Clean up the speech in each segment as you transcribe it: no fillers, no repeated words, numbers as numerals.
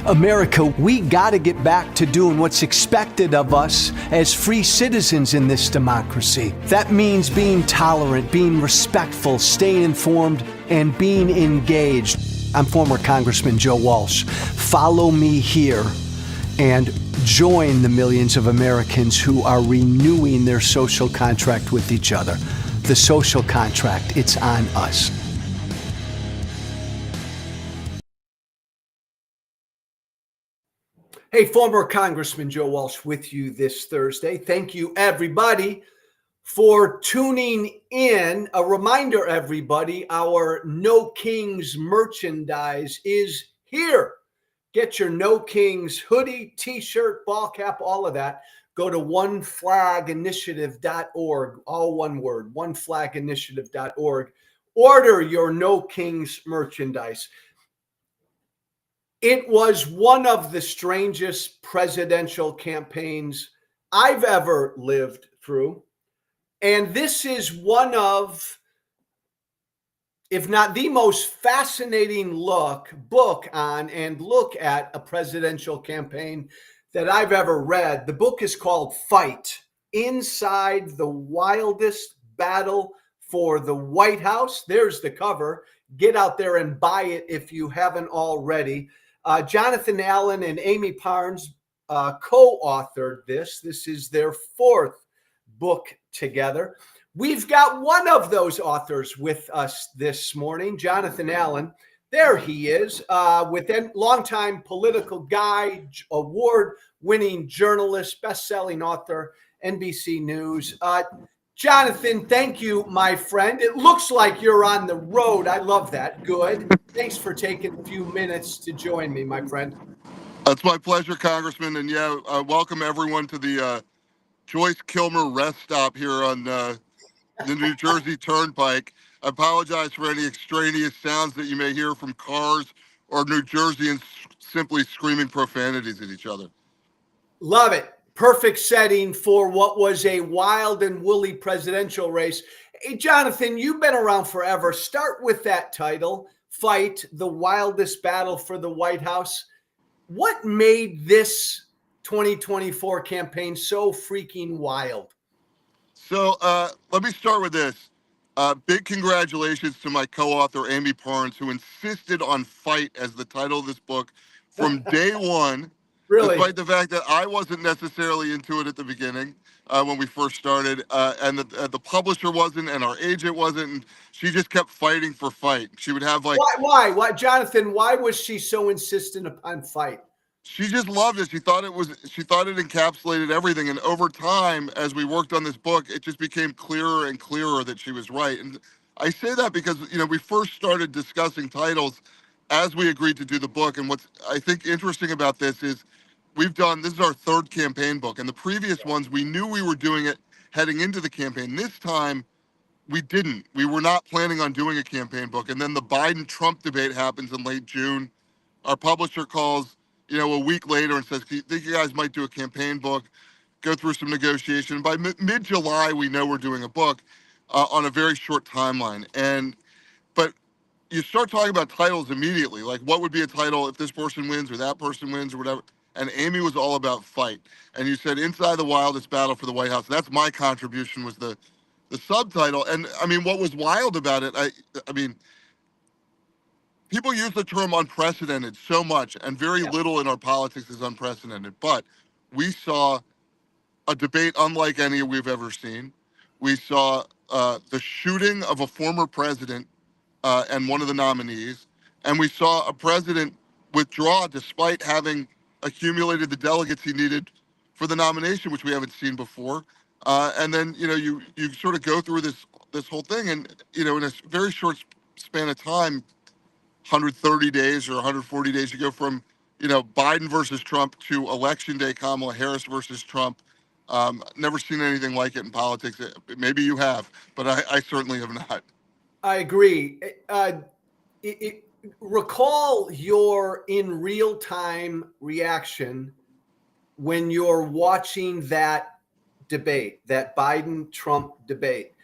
America, we got to get back to doing what's expected of us as free citizens in this democracy. That means being tolerant, being respectful, staying informed, and being engaged. I'm former Congressman Joe Walsh. Follow me here and join the millions of Americans who are renewing their social contract with each other. The social contract, it's on us. Hey, former Congressman Joe Walsh with you this Thursday. Thank you, everybody, for tuning in. A reminder, everybody, our No Kings merchandise is here. Get your No Kings hoodie, t-shirt, ball cap, all of that. Go to oneflaginitiative.org, all one word, oneflaginitiative.org. Order your No Kings merchandise. It was one of the strangest presidential campaigns I've ever lived through. And this is one of, if not the most fascinating book on and look at a presidential campaign that I've ever read. The book is called Fight: Inside the Wildest Battle for the White House. There's the cover. Get out there and buy it if you haven't already. Jonathan Allen and Amie Parnes co-authored this. This is their fourth book together. We've got one of those authors with us this morning, Jonathan Allen. There he is, with a longtime political guy, award-winning journalist, best-selling author, NBC News. Jonathan, thank you, my friend. It looks like you're on the road. I love that. Good. Thanks for taking a few minutes to join me, my friend. It's my pleasure, Congressman. And welcome everyone to the Joyce Kilmer rest stop here on the New Jersey Turnpike. I apologize for any extraneous sounds that you may hear from cars or New Jerseyans simply screaming profanities at each other. Love it. Perfect setting for what was a wild and woolly presidential race. Hey, Jonathan, you've been around forever. Start with that title, Fight: The Wildest Battle for the White House. What made this 2024 campaign so freaking wild? So let me start with this. Big congratulations to my co-author, Amie Parnes, who insisted on Fight as the title of this book from day one. Really? Despite the fact that I wasn't necessarily into it at the beginning when we first started, and the publisher wasn't, and our agent wasn't, and she just kept fighting for Fight. She would have like... Why, Jonathan, why was she so insistent upon Fight? She just loved it. She thought it encapsulated everything. And over time, as we worked on this book, it just became clearer and clearer that she was right. And I say that because, we first started discussing titles as we agreed to do the book. And what's, I think, interesting about this is this is our third campaign book. And the previous ones, we knew we were doing it heading into the campaign. This time, we didn't. We were not planning on doing a campaign book. And then the Biden-Trump debate happens in late June. Our publisher calls, a week later and says, "I think you guys might do a campaign book," go through some negotiation. By mid-July, we know we're doing a book on a very short timeline. But you start talking about titles immediately, like what would be a title if this person wins or that person wins or whatever. And Amie was all about Fight. And you said Inside the Wildest Battle for the White House. That's my contribution, was the subtitle. And I mean, what was wild about it, I mean, people use the term unprecedented so much, and very little in our politics is unprecedented. But we saw a debate unlike any we've ever seen. We saw the shooting of a former president and one of the nominees. And we saw a president withdraw despite having accumulated the delegates he needed for the nomination, which we haven't seen before. And then, you sort of go through this whole thing, and, in a very short span of time, 130 days or 140 days, you go from, Biden versus Trump to Election Day, Kamala Harris versus Trump. Never seen anything like it in politics. Maybe you have, but I certainly have not. I agree. Recall your in real-time reaction when you're watching that debate, that Biden-Trump debate.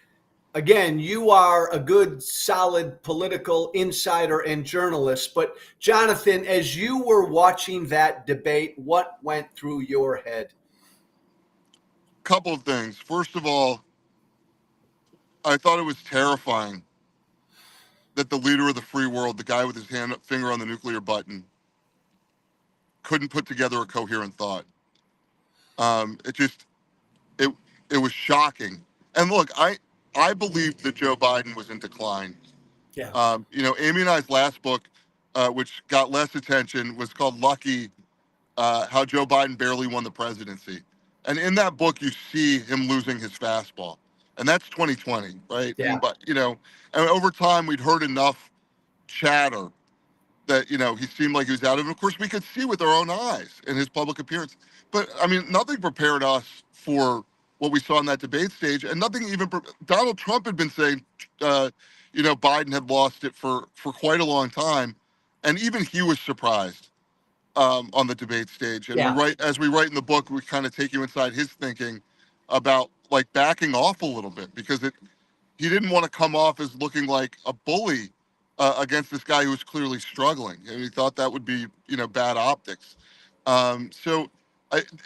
Again, you are a good, solid political insider and journalist. But Jonathan, as you were watching that debate, what went through your head? Couple of things. First of all, I thought it was terrifying that the leader of the free world, the guy with his finger on the nuclear button, couldn't put together a coherent thought. It just it it was shocking. And look, I believed that Joe Biden was in decline. Yeah. Amie and I's last book, which got less attention, was called Lucky, How Joe Biden Barely Won the Presidency. And in that book, you see him losing his fastball. And that's 2020, right? Yeah. And over time, we'd heard enough chatter that, he seemed like he was out of it. Of course, we could see with our own eyes in his public appearance. But, I mean, nothing prepared us for what we saw in that debate stage. And nothing even, Donald Trump had been saying, Biden had lost it for quite a long time. And even he was surprised on the debate stage. And Yeah. as we write in the book, we kind of take you inside his thinking about like backing off a little bit because he didn't want to come off as looking like a bully against this guy who was clearly struggling. And he thought that would be, bad optics. So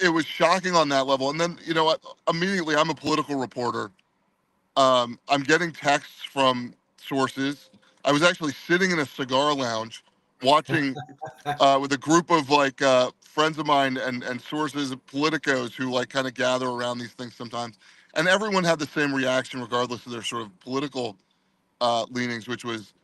it was shocking on that level. And then, immediately I'm a political reporter. I'm getting texts from sources. I was actually sitting in a cigar lounge watching with a group of friends of mine and sources, politicos who like kind of gather around these things sometimes. And everyone had the same reaction, regardless of their sort of political leanings, which was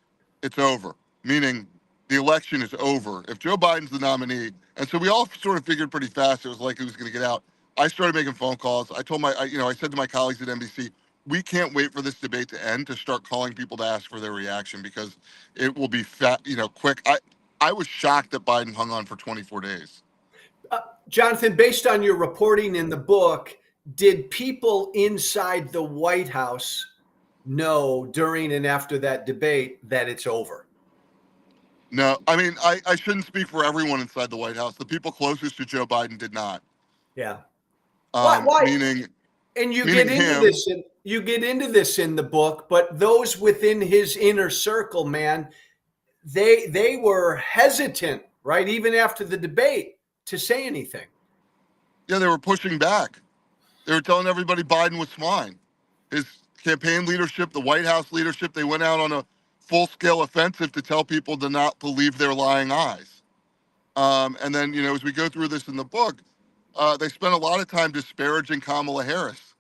it's over, meaning the election is over. If Joe Biden's the nominee, and so we all sort of figured pretty fast it was like he was going to get out. I started making phone calls. I told I said to my colleagues at NBC, we can't wait for this debate to end to start calling people to ask for their reaction because it will be quick. I was shocked that Biden hung on for 24 days. Jonathan, based on your reporting in the book, did people inside the White House know during and after that debate that it's over? No, I mean, I shouldn't speak for everyone inside the White House. The people closest to Joe Biden did not. Yeah. Why? Meaning, And you meaning get into him, this. You get into this in the book, but those within his inner circle, man, they were hesitant, right, even after the debate, to say anything. yeah, they were pushing back. They were telling everybody Biden was fine. His campaign leadership, the White House leadership, they went out on a full-scale offensive to tell people to not believe their lying eyes. And then, as we go through this in the book, they spent a lot of time disparaging Kamala Harris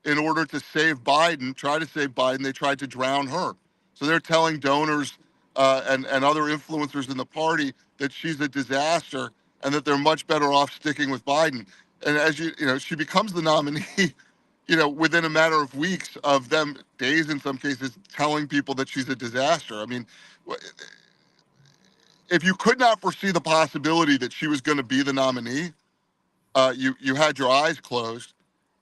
in order to save Biden, try to save Biden. They tried to drown her. So they're telling donors and other influencers in the party that she's a disaster and that they're much better off sticking with Biden. And as she becomes the nominee, within a matter of weeks of them, days in some cases, telling people that she's a disaster. I mean, if you could not foresee the possibility that she was going to be the nominee, you had your eyes closed.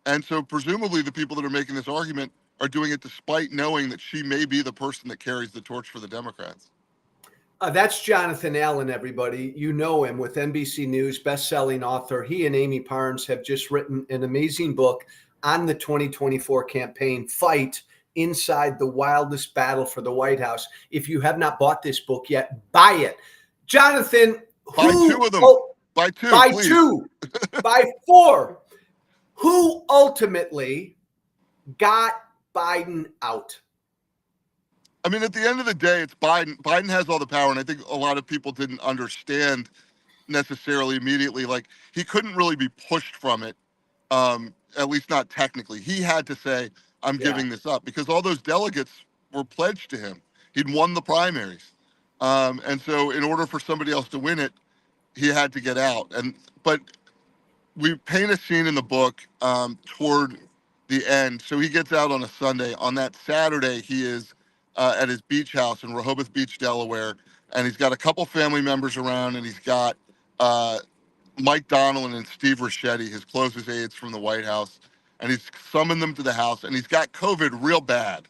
And so presumably the people that are making this argument are doing it despite knowing that she may be the person that carries the torch for the Democrats. That's Jonathan Allen, everybody. You know him with NBC News, best-selling author. He and Amie Parnes have just written an amazing book on the 2024 campaign, Fight Inside the Wildest Battle for the White House. If you have not bought this book yet, buy it. Jonathan, Buy two of them. Buy two, buy please. two. Buy four. Who ultimately got Biden out? I mean, at the end of the day, it's Biden. Biden has all the power, and I think a lot of people didn't understand necessarily immediately. Like, he couldn't really be pushed from it, at least not technically. He had to say, I'm giving this up, because all those delegates were pledged to him. He'd won the primaries. And so in order for somebody else to win it, he had to get out. But we paint a scene in the book toward the end. So he gets out on a Sunday. On that Saturday, he is at his beach house in Rehoboth Beach, Delaware, and he's got a couple family members around, and he's got Mike Donnellan and Steve Ricchetti, his closest aides from the White House, and he's summoned them to the house, and he's got COVID real bad.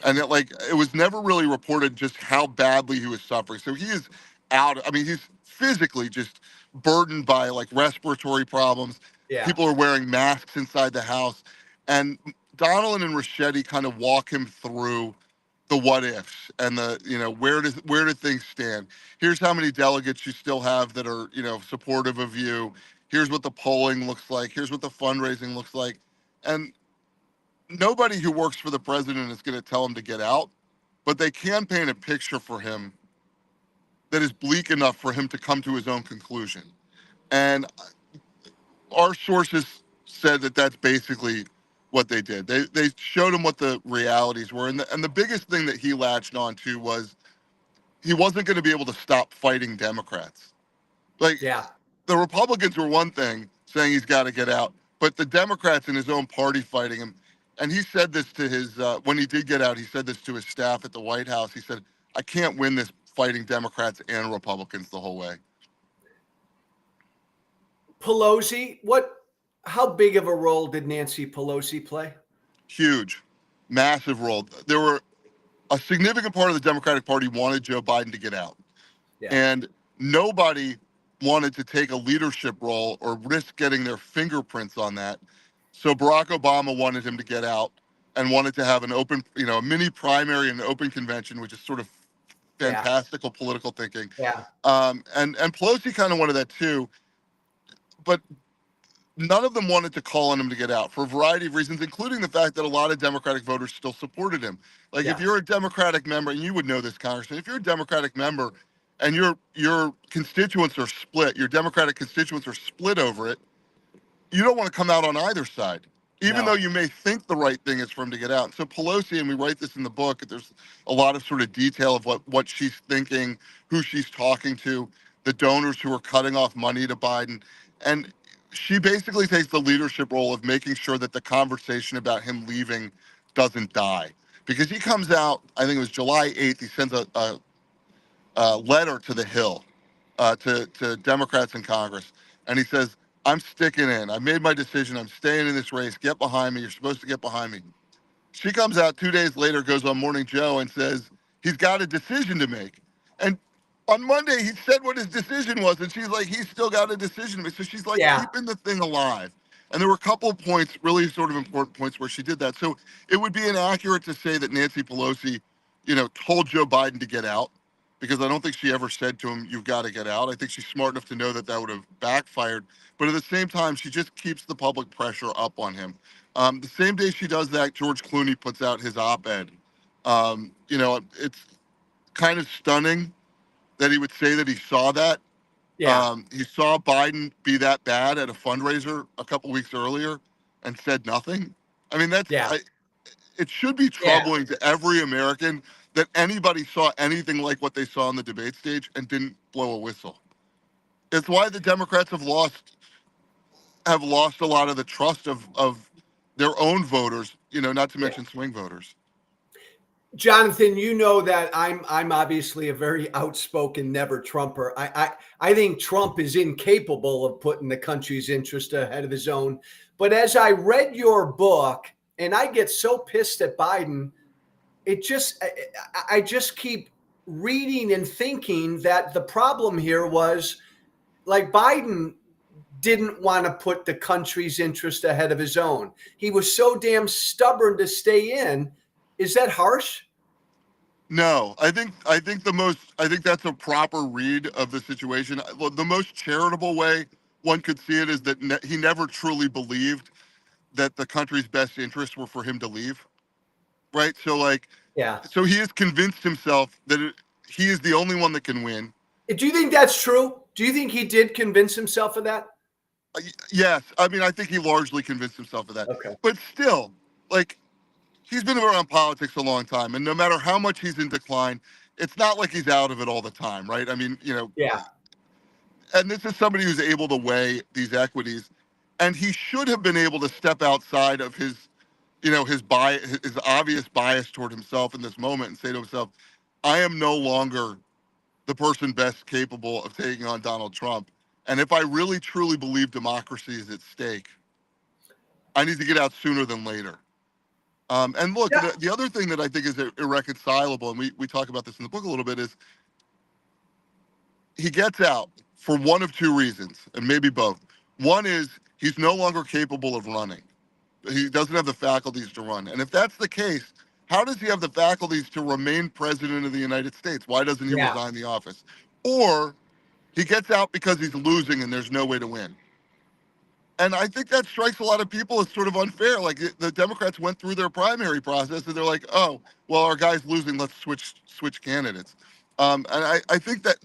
And it was never really reported just how badly he was suffering. So he is out. I mean, he's physically just burdened by like respiratory problems. Yeah. People are wearing masks inside the house. And Donilon and Ricchetti kind of walk him through the what ifs and the, where do things stand? Here's how many delegates you still have that are, supportive of you. Here's what the polling looks like. Here's what the fundraising looks like. And nobody who works for the president is going to tell him to get out, but they can paint a picture for him that is bleak enough for him to come to his own conclusion. And our sources said that that's basically what they did. They showed him what the realities were. And the biggest thing that he latched onto was he wasn't going to be able to stop fighting Democrats. Like, Yeah. the Republicans were one thing, saying he's got to get out, but the Democrats in his own party fighting him. And he said this to his, when he did get out, he said this to his staff at the White House. He said, I can't win this fighting Democrats and Republicans the whole way. Pelosi, how big of a role did Nancy Pelosi play? Huge, massive role. There were a significant part of the Democratic Party wanted Joe Biden to get out. Yeah. And nobody wanted to take a leadership role or risk getting their fingerprints on that. So Barack Obama wanted him to get out and wanted to have an open, a mini primary and an open convention, which is sort of fantastical political thinking. Yeah. And Pelosi kind of wanted that too, but none of them wanted to call on him to get out for a variety of reasons, including the fact that a lot of Democratic voters still supported him. Like, if you're a Democratic member, and you would know this, Congressman, if you're a Democratic member and your constituents are split, your Democratic constituents are split over it, you don't want to come out on either side, even though you may think the right thing is for him to get out. So Pelosi, and we write this in the book, there's a lot of sort of detail of what she's thinking, who she's talking to, the donors who are cutting off money to Biden. And she basically takes the leadership role of making sure that the conversation about him leaving doesn't die. Because he comes out, I think it was July 8th, he sends a letter to the Hill, to Democrats in Congress. And he says, I'm sticking in. I made my decision. I'm staying in this race. Get behind me. You're supposed to get behind me. She comes out 2 days later, goes on Morning Joe and says, he's got a decision to make. And on Monday, he said what his decision was. And she's like, he's still got a decision to make. So she's like keeping the thing alive. And there were a couple of points, really sort of important points where she did that. So it would be inaccurate to say that Nancy Pelosi, told Joe Biden to get out, because I don't think she ever said to him, you've got to get out. I think she's smart enough to know that that would have backfired. But at the same time, she just keeps the public pressure up on him. The same day she does that, George Clooney puts out his op-ed. It's kind of stunning that he would say that he saw that. He saw Biden be that bad at a fundraiser a couple weeks earlier and said nothing. I mean, it should be troubling to every American that anybody saw anything like what they saw on the debate stage and didn't blow a whistle. It's why the Democrats have lost a lot of the trust of their own voters, not to mention swing voters. Jonathan, you know that I'm obviously a very outspoken never Trumper. I think Trump is incapable of putting the country's interest ahead of his own. But as I read your book, and I get so pissed at Biden, I just keep reading and thinking that the problem here was, like, Biden didn't want to put the country's interest ahead of his own. He was so damn stubborn to stay in. Is that harsh? No, I think that's a proper read of the situation. The most charitable way one could see it is that he never truly believed that the country's best interests were for him to leave. Right? So he has convinced himself that he is the only one that can win. Do you think that's true? Do you think he did convince himself of that? Yes. I mean, I think he largely convinced himself of that. Okay. But still, he's been around politics a long time, and no matter how much he's in decline, it's not like he's out of it all the time, right? I mean, and this is somebody who's able to weigh these equities, and he should have been able to step outside of his bias, his obvious bias toward himself in this moment, and say to himself, I am no longer the person best capable of taking on Donald Trump. And if I really truly believe democracy is at stake, I need to get out sooner than later. And look, the other thing that I think is irreconcilable, and we talk about this in the book a little bit, is he gets out for one of two reasons, and maybe both. One is he's no longer capable of running. He doesn't have the faculties to run. And if that's the case, how does he have the faculties to remain president of the United States? Why doesn't he Yeah. resign the office? Or he gets out because he's losing and there's no way to win. And I think that strikes a lot of people as sort of unfair. Like the Democrats went through their primary process and they're like, oh, well, our guy's losing. Let's switch candidates. And I think that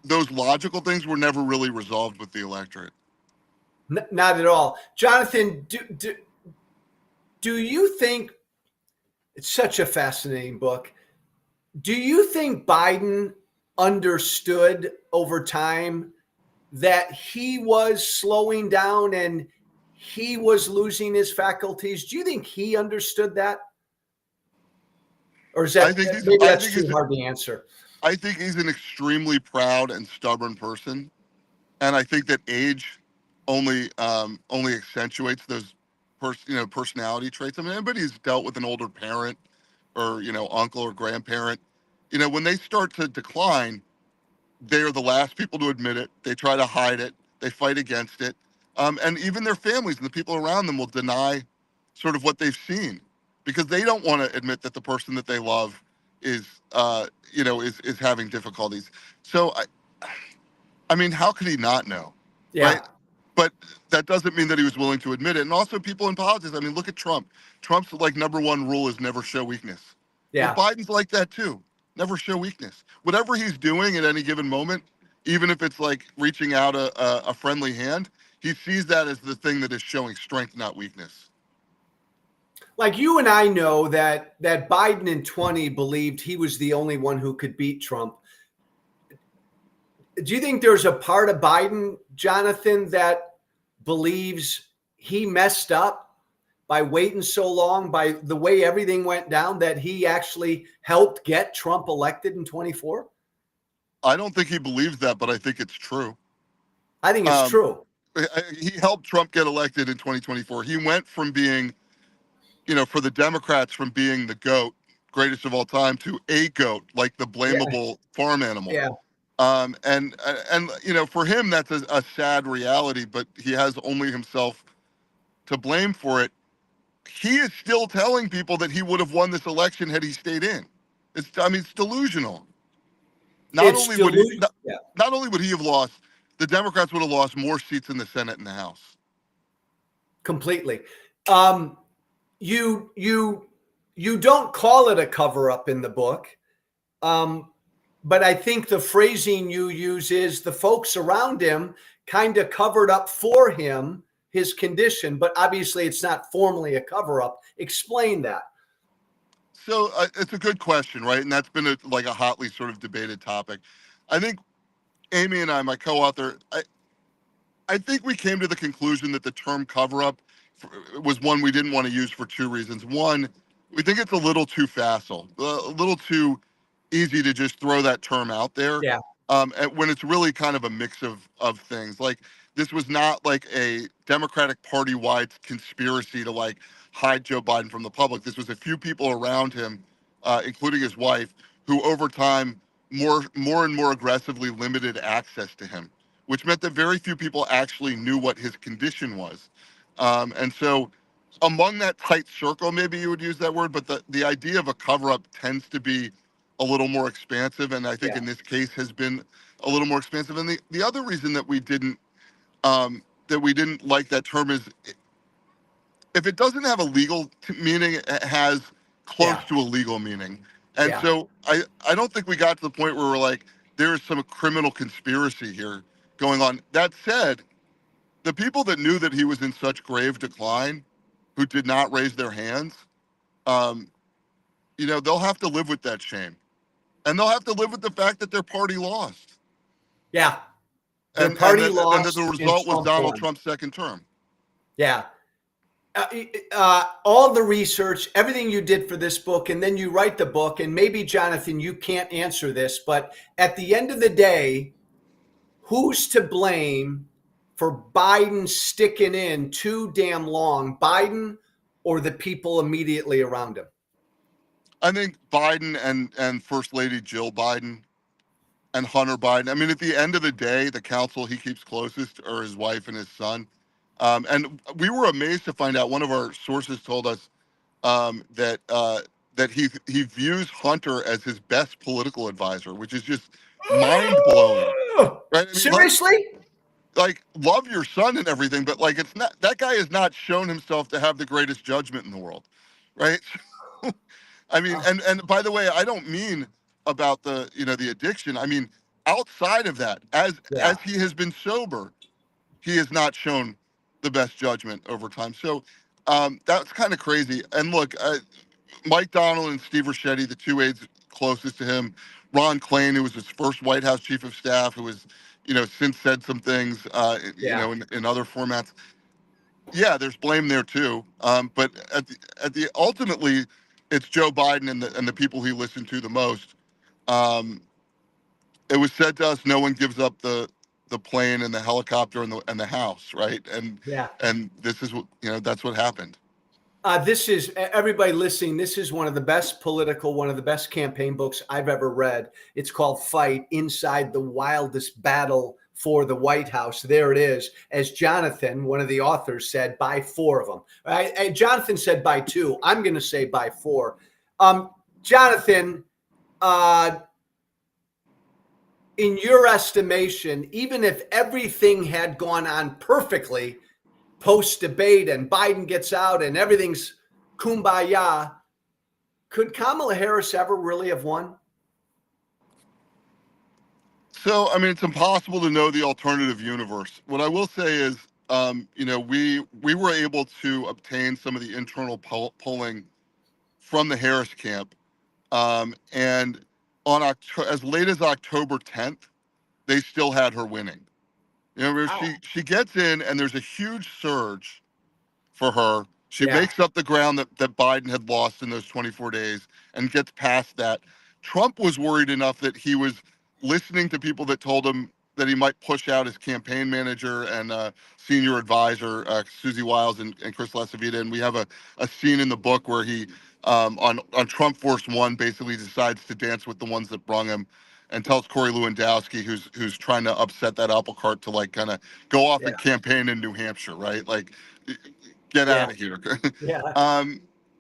those logical things were never really resolved with the electorate. Not at all. Jonathan, do you think it's such a fascinating book? Do you think Biden understood over time that he was slowing down and he was losing his faculties? Do you think he understood that? Or is that maybe that's too hard to answer? I think he's an extremely proud and stubborn person. And I think that age only accentuates those personality traits. I mean, anybody's dealt with an older parent or uncle or grandparent, when they start to decline, they're the last people to admit it. They try to hide it. They fight against it, and even their families and the people around them will deny sort of what they've seen because they don't want to admit that the person that they love is is having difficulties. So I mean, how could he not know? Yeah. Right? But that doesn't mean that he was willing to admit it. And also people in politics, I mean, look at Trump. Trump's like number one rule is never show weakness. Yeah. Well, Biden's like that too. Never show weakness. Whatever he's doing at any given moment, even if it's like reaching out a friendly hand, he sees that as the thing that is showing strength, not weakness. Like you and I know that Biden in 20 believed he was the only one who could beat Trump. Do you think there's a part of Biden, Jonathan, that believes he messed up by waiting so long, by the way everything went down, that he actually helped get Trump elected in 24? I don't think he believes that, but I think it's true. I think it's true. He helped Trump get elected in 2024. He went from being, for the Democrats, from being the GOAT, greatest of all time, to a GOAT, like the blamable farm animal. Yeah. And for him, that's a sad reality, but he has only himself to blame for it. He is still telling people that he would have won this election had he stayed in. It's delusional. Not only would he have lost, the Democrats would have lost more seats in the Senate and the House. Completely. You don't call it a cover-up in the book. But I think the phrasing you use is the folks around him kind of covered up for him his condition, but obviously it's not formally a cover-up. Explain that. So it's a good question, right? And that's been a hotly sort of debated topic. I think Amie and I, my co-author, I think we came to the conclusion that the term cover-up was one we didn't want to use for two reasons. One, we think it's a little too facile, a little too easy to just throw that term out there. Yeah. When it's really kind of a mix of things. Like this was not like a Democratic Party-wide conspiracy to hide Joe Biden from the public. This was a few people around him, including his wife, who over time more and more aggressively limited access to him, which meant that very few people actually knew what his condition was. And so among that tight circle, maybe you would use that word, but the idea of a cover-up tends to be a little more expansive, and I think in this case has been a little more expansive. And the other reason that we didn't like that term is if it doesn't have a legal meaning, it has close to a legal meaning. And so I don't think we got to the point where we're like, there is some criminal conspiracy here going on. That said, the people that knew that he was in such grave decline, who did not raise their hands, they'll have to live with that shame. And they'll have to live with the fact that their party lost. Yeah. And that the result was Donald Trump's second term. Yeah. All the research, everything you did for this book, and then you write the book, and maybe, Jonathan, you can't answer this, but at the end of the day, who's to blame for Biden sticking in too damn long, Biden or the people immediately around him? I think Biden and First Lady Jill Biden and Hunter Biden. I mean, at the end of the day, the counsel he keeps closest are his wife and his son. And we were amazed to find out, one of our sources told us that he views Hunter as his best political advisor, which is just mind blowing, right? I mean, Seriously? like love your son and everything, but like it's not, that guy has not shown himself to have the greatest judgment in the world, right? I mean, and by the way, I don't mean about the the addiction. I mean outside of that, as he has been sober, he has not shown the best judgment over time. So that's kind of crazy. And look, Mike Donald and Steve Ricchetti, the two aides closest to him, Ron Klain, who was his first White House chief of staff, who was, since said some things, in other formats. Yeah, there's blame there too. But at the ultimately, it's Joe Biden and the people he listened to the most. Um, it was said to us, no one gives up the plane and the helicopter and the house, right? And this is what that's what happened. This is everybody listening. This is one of the best one of the best campaign books I've ever read. It's called Fight Inside the Wildest Battle for the White House. There it is. As Jonathan, one of the authors, said, buy 4 of them. Right? And Jonathan said buy 2. I'm going to say buy 4. Jonathan, in your estimation, even if everything had gone on perfectly post-debate and Biden gets out and everything's kumbaya, could Kamala Harris ever really have won? So, I mean, it's impossible to know the alternative universe. What I will say is, we were able to obtain some of the internal polling from the Harris camp, and as late as October 10th, they still had her winning. Where she gets in, and there's a huge surge for her. She makes up the ground that Biden had lost in those 24 days and gets past that. Trump was worried enough that he was listening to people that told him that he might push out his campaign manager and senior advisor, Susie Wiles and Chris Lasavita. And we have a scene in the book where he, on Trump Force One, basically decides to dance with the ones that brung him, and tells Corey Lewandowski, who's trying to upset that apple cart, to like kind of go off and campaign in New Hampshire, right? Like, get out of here.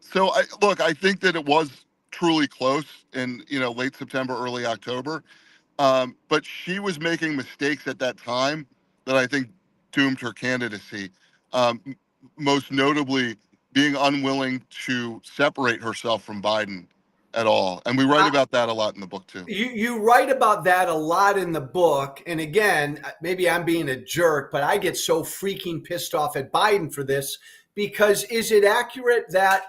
So I think that it was truly close in late September, early October. But she was making mistakes at that time that I think doomed her candidacy. Most notably, being unwilling to separate herself from Biden at all. And we write about that a lot in the book too. You write about that a lot in the book. And again, maybe I'm being a jerk, but I get so freaking pissed off at Biden for this, because is it accurate that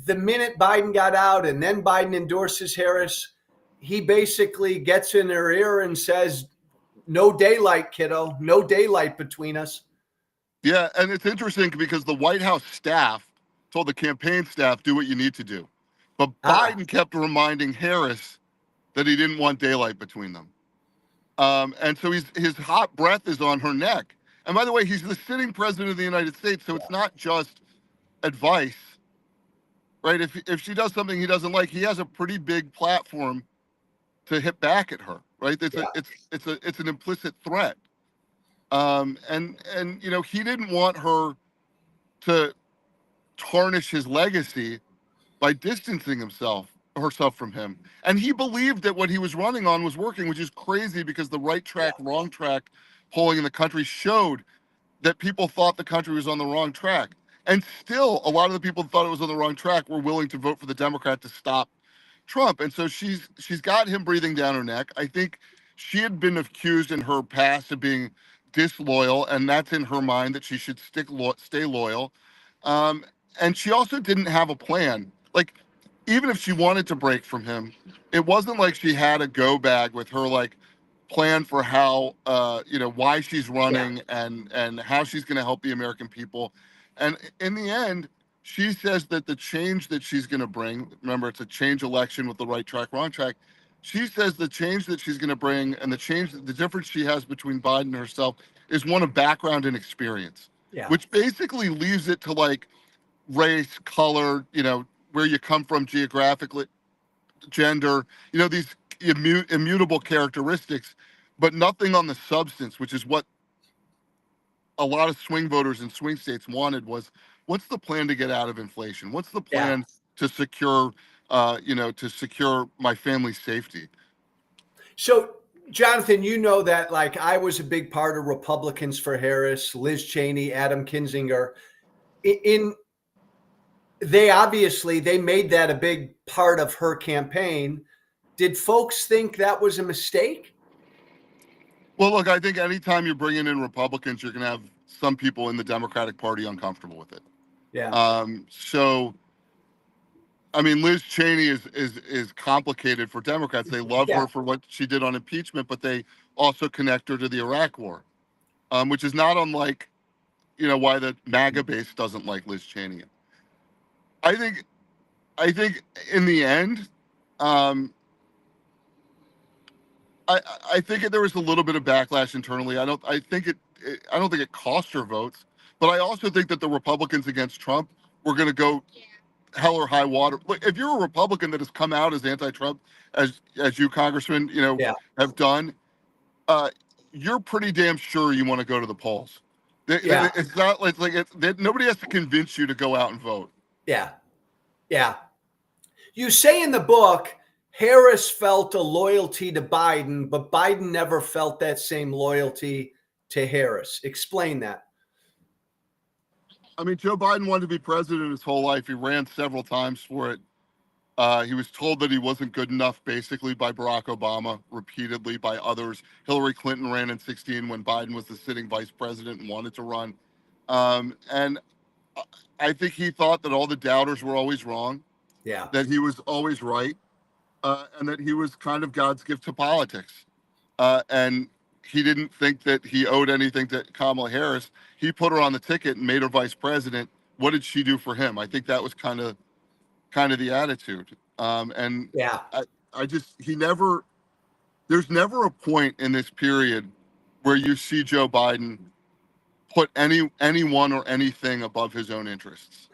the minute Biden got out and then Biden endorses Harris, he basically gets in her ear and says, no daylight, kiddo, no daylight between us? Yeah, and it's interesting because the White House staff told the campaign staff, do what you need to do. But Biden kept reminding Harris that he didn't want daylight between them. And so his hot breath is on her neck. And by the way, he's the sitting president of the United States, so it's not just advice, right? If she does something he doesn't like, he has a pretty big platform to hit back at her, right? It's an implicit threat. And he didn't want her to tarnish his legacy by distancing herself from him. And he believed that what he was running on was working, which is crazy because the right track, wrong track polling in the country showed that people thought the country was on the wrong track. And still, a lot of the people who thought it was on the wrong track were willing to vote for the Democrat to stop Trump. And so she's got him breathing down her neck. I think she had been accused in her past of being disloyal, and that's in her mind that she should stay loyal. And she also didn't have a plan. Like, even if she wanted to break from him, it wasn't like she had a go bag with her like plan for how why she's running and how she's going to help the American people. And in the end, she says that the change that she's going to bring, remember, it's a change election with the right track, wrong track. She says the change that she's going to bring and the difference she has between Biden and herself is one of background and experience, which basically leaves it to like race, color, where you come from geographically, gender, these immutable characteristics, but nothing on the substance, which is what a lot of swing voters in swing states wanted was, what's the plan to get out of inflation? What's the Yeah. plan to secure, to secure my family's safety? So, Jonathan, you know that like I was a big part of Republicans for Harris, Liz Cheney, Adam Kinzinger. In they obviously they made that a big part of her campaign. Did folks think that was a mistake? Well, look, I think anytime you're bringing in Republicans, you're going to have some people in the Democratic Party uncomfortable with it. Yeah. So, I mean, Liz Cheney is complicated for Democrats. They love Yeah. her for what she did on impeachment, but they also connect her to the Iraq War, which is not unlike, why the MAGA base doesn't like Liz Cheney. I think, in the end, um, I think there was a little bit of backlash internally. I don't think it cost her votes, but I also think that the Republicans against Trump were going to go hell or high water. Look, if you're a Republican that has come out as anti-Trump, as you Congressman, Yeah. have done, you're pretty damn sure you want to go to the polls. Yeah. It's not nobody has to convince you to go out and vote. Yeah. Yeah. You say in the book, Harris felt a loyalty to Biden, but Biden never felt that same loyalty to Harris. Explain that. I mean, Joe Biden wanted to be president his whole life. He ran several times for it. He was told that he wasn't good enough, basically, by Barack Obama, repeatedly by others. Hillary Clinton ran in 2016 when Biden was the sitting vice president and wanted to run. And I think he thought that all the doubters were always wrong, Yeah. that he was always right, and that he was kind of God's gift to politics. And he didn't think that he owed anything to Kamala Harris. He put her on the ticket and made her vice president. What did she do for him? I think that was kind of the attitude. And Yeah. there's never a point in this period where you see Joe Biden put anyone or anything above his own interests.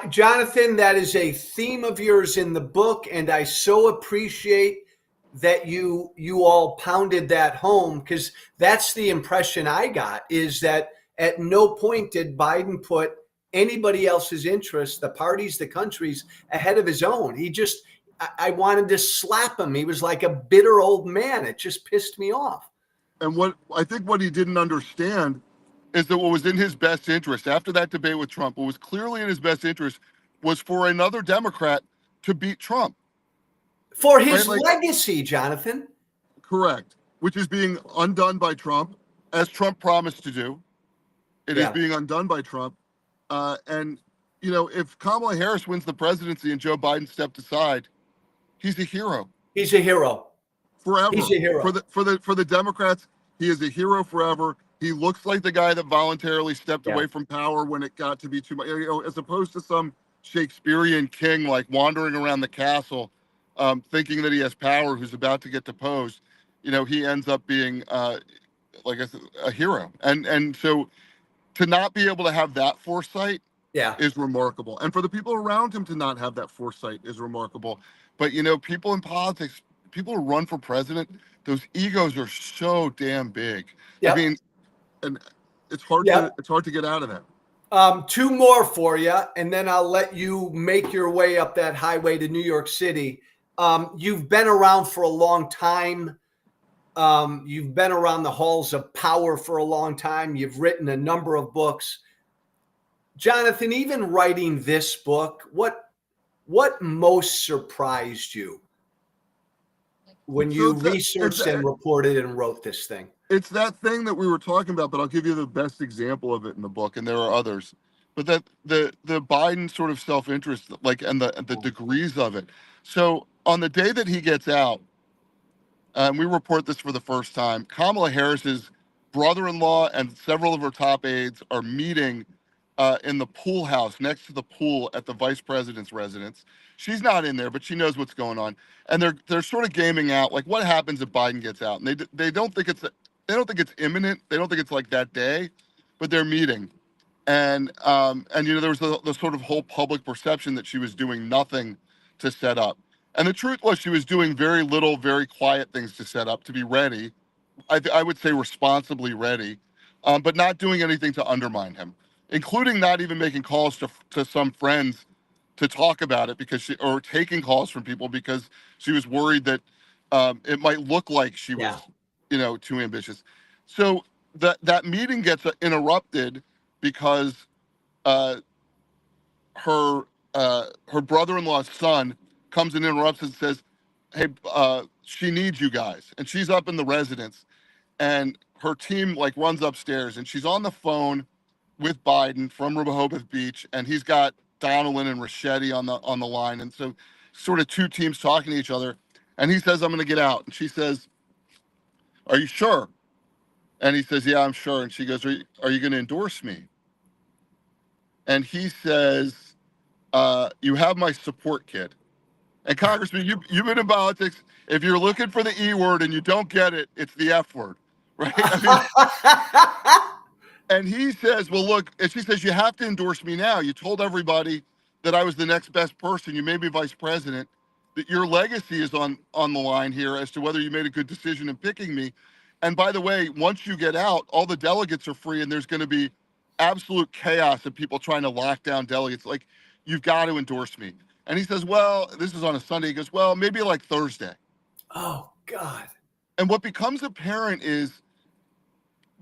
Jonathan, that is a theme of yours in the book, and I so appreciate that you all pounded that home, because that's the impression I got, is that at no point did Biden put anybody else's interests, the parties, the countries, ahead of his own. I wanted to slap him. He was like a bitter old man. It just pissed me off. And what he didn't understand is that what was in his best interest after that debate with Trump, what was clearly in his best interest was for another Democrat to beat Trump. For his legacy, Jonathan. Correct. Which is being undone by Trump, as Trump promised to do. It is being undone by Trump. And, if Kamala Harris wins the presidency and Joe Biden stepped aside, he's a hero. He's a hero. Forever. He's a hero. For the Democrats, he is a hero forever. He looks like the guy that voluntarily stepped away from power when it got to be too much, as opposed to some Shakespearean king like wandering around the castle, thinking that he has power, who's about to get deposed. He ends up being like a hero. And so to not be able to have that foresight is remarkable. And for the people around him to not have that foresight is remarkable. But, people in politics, people who run for president, those egos are so damn big. I mean, and it's hard to get out of that. Two more for you, and then I'll let you make your way up that highway to New York City. You've been around for a long time. You've been around the halls of power for a long time. You've written a number of books. Jonathan, even writing this book, what most surprised you when you researched and reported and wrote this thing? It's that thing that we were talking about, but I'll give you the best example of it in the book, and there are others. But that the Biden sort of self-interest, and the degrees of it. So on the day that he gets out, and we report this for the first time, Kamala Harris's brother-in-law and several of her top aides are meeting in the pool house next to the pool at the vice president's residence. She's not in there, but she knows what's going on, and they're sort of gaming out like what happens if Biden gets out, and they don't think it's imminent. They don't think it's like that day, but they're meeting, and there was the sort of whole public perception that she was doing nothing to set up. And the truth was she was doing very little, very quiet things to set up, to be ready. I would say responsibly ready. but not doing anything to undermine him, including not even making calls to some friends to talk about it or taking calls from people because she was worried that it might look like she Yeah. was, too ambitious. So that meeting gets interrupted because uh, her her brother-in-law's son comes and interrupts and says, "Hey, she needs you guys," and she's up in the residence, and her team like runs upstairs, and she's on the phone with Biden from Rehoboth Beach, and he's got Donnellan and Ricchetti on the line, and so sort of two teams talking to each other, and he says, "I'm going to get out," and she says, "Are you sure?" And he says, "Yeah, I'm sure," and she goes, "Are you going to endorse me?" And he says, "You have my support, kid." And Congressman, you've been in politics. If you're looking for the E word and you don't get it, it's the F word, right? I mean, and he says, "Well, look," and she says, "You have to endorse me now. You told everybody that I was the next best person. You made me vice president. That your legacy is on the line here as to whether you made a good decision in picking me. And by the way, once you get out, all the delegates are free, and there's going to be absolute chaos of people trying to lock down delegates. Like, you've got to endorse me." And he says, "Well, this is on a Sunday." He goes, "Well, maybe like Thursday." Oh, God. And what becomes apparent is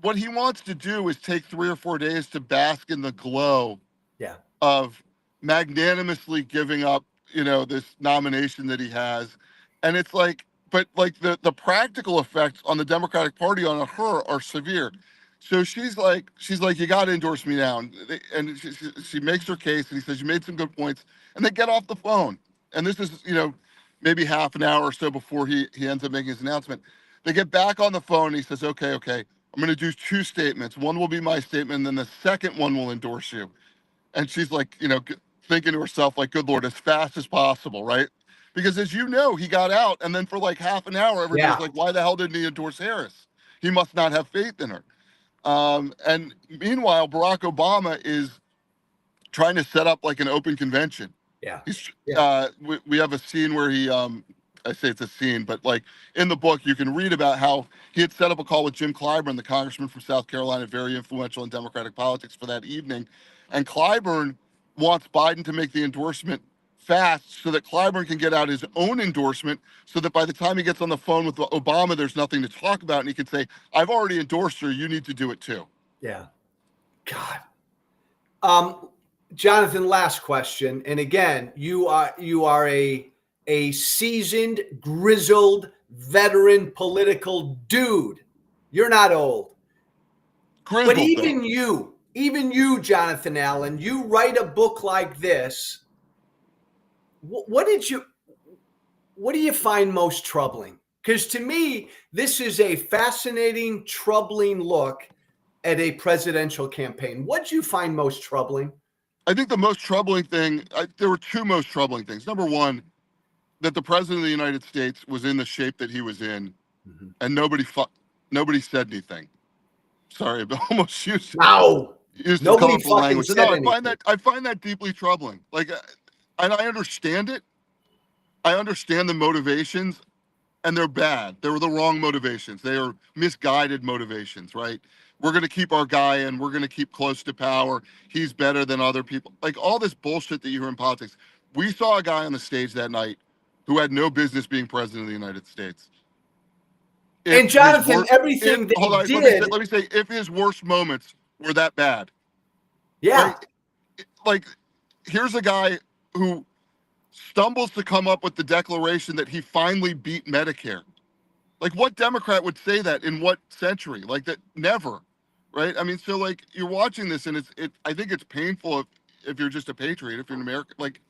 what he wants to do is take 3 or 4 days to bask in the glow Yeah. of magnanimously giving up, this nomination that he has. And it's like, but like the practical effects on the Democratic Party on her are severe. So she's like, "You got to endorse me now." And she makes her case, and he says, "You made some good points," and they get off the phone. And this is, maybe half an hour or so before he ends up making his announcement. They get back on the phone, and he says, "Okay, I'm going to do two statements. One will be my statement, and then the second one will endorse you." And she's like, thinking to herself, like, "Good Lord, as fast as possible," right? Because as you know, he got out, and then for like half an hour, everybody's Yeah. like, "Why the hell didn't he endorse Harris? He must not have faith in her." And meanwhile, Barack Obama is trying to set up like an open convention. Yeah. He's Yeah. we have a scene where I say it's a scene, but like in the book, you can read about how he had set up a call with Jim Clyburn, the congressman from South Carolina, very influential in Democratic politics, for that evening. And Clyburn wants Biden to make the endorsement fast so that Clyburn can get out his own endorsement, so that by the time he gets on the phone with Obama, there's nothing to talk about, and he can say, "I've already endorsed her. You need to do it too." Yeah. God. Jonathan, last question. And again, you are a seasoned, grizzled, veteran political dude. You're not old. But Grizzled though. even you, Jonathan Allen, you write a book like this. What do you find most troubling? Because to me, this is a fascinating, troubling look at a presidential campaign. What do you find most troubling? I think the most troubling thing, there were two most troubling things. Number one, that the president of the United States was in the shape that he was in, Mhm. and nobody said anything. Sorry, I almost No, used some nobody colorful fucking language. said No, anything. I find that deeply troubling. Like, and I understand it. I understand the motivations, and they're bad. They were the wrong motivations. They are misguided motivations, right? We're going to keep our guy and we're going to keep close to power. He's better than other people. Like all this bullshit that you hear in politics. We saw a guy on the stage that night who had no business being president of the United States. And Jonathan, everything Hold they on, did, let me say, if his worst moments were that bad, yeah, right? Like, here's a guy who stumbles to come up with the declaration that he finally beat Medicare. Like, what Democrat would say that in what century? Like that, never, right? I mean, so like you're watching this, and I think it's painful if you're just a patriot, if you're an American, like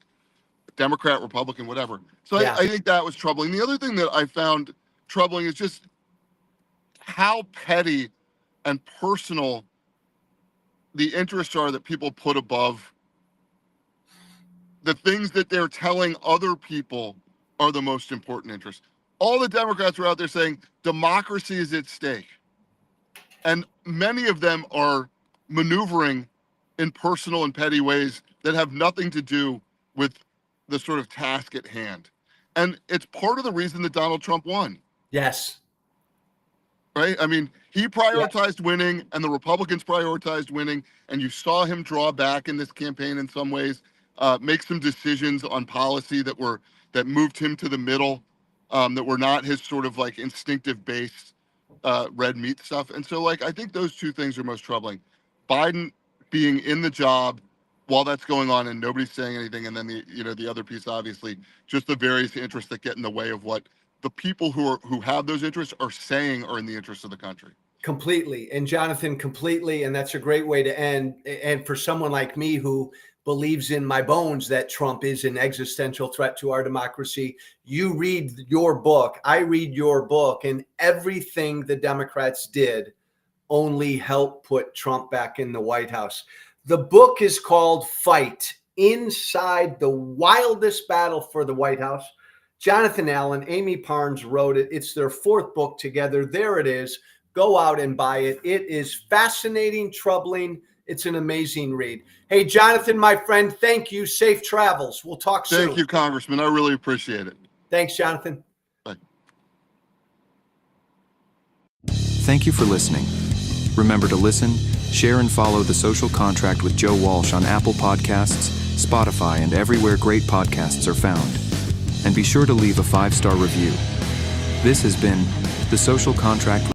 Democrat, Republican, whatever. So yeah, I think that was troubling. The other thing that I found troubling is just how petty and personal the interests are that people put above the things that they're telling other people are the most important interests. All the Democrats were out there saying democracy is at stake. And many of them are maneuvering in personal and petty ways that have nothing to do with the sort of task at hand. And it's part of the reason that Donald Trump won. yes, right? I mean, he prioritized winning, and the Republicans prioritized winning, and you saw him draw back in this campaign in some ways, make some decisions on policy that moved him to the middle, that were not his sort of like instinctive base red meat stuff. And so, like, I think those two things are most troubling. Biden being in the job while that's going on and nobody's saying anything, and then the other piece, obviously, just the various interests that get in the way of what the people who have those interests are saying are in the interest of the country. Completely. And Jonathan, completely. And that's a great way to end. And for someone like me who believes in my bones that Trump is an existential threat to our democracy, you read your book, I read your book, and everything the Democrats did only helped put Trump back in the White House. The book is called Fight: Inside the Wildest Battle for the White House. Jonathan Allen, Amie Parnes wrote it. It's their fourth book together. There it is. Go out and buy it. It is fascinating, troubling. It's an amazing read. Hey, Jonathan, my friend, thank you. Safe travels. We'll talk soon. Thank you, Congressman. I really appreciate it. Thanks, Jonathan. Bye. Thank you for listening. Remember to listen, share, and follow The Social Contract with Joe Walsh on Apple Podcasts, Spotify, and everywhere great podcasts are found. And be sure to leave a 5-star review. This has been The Social Contract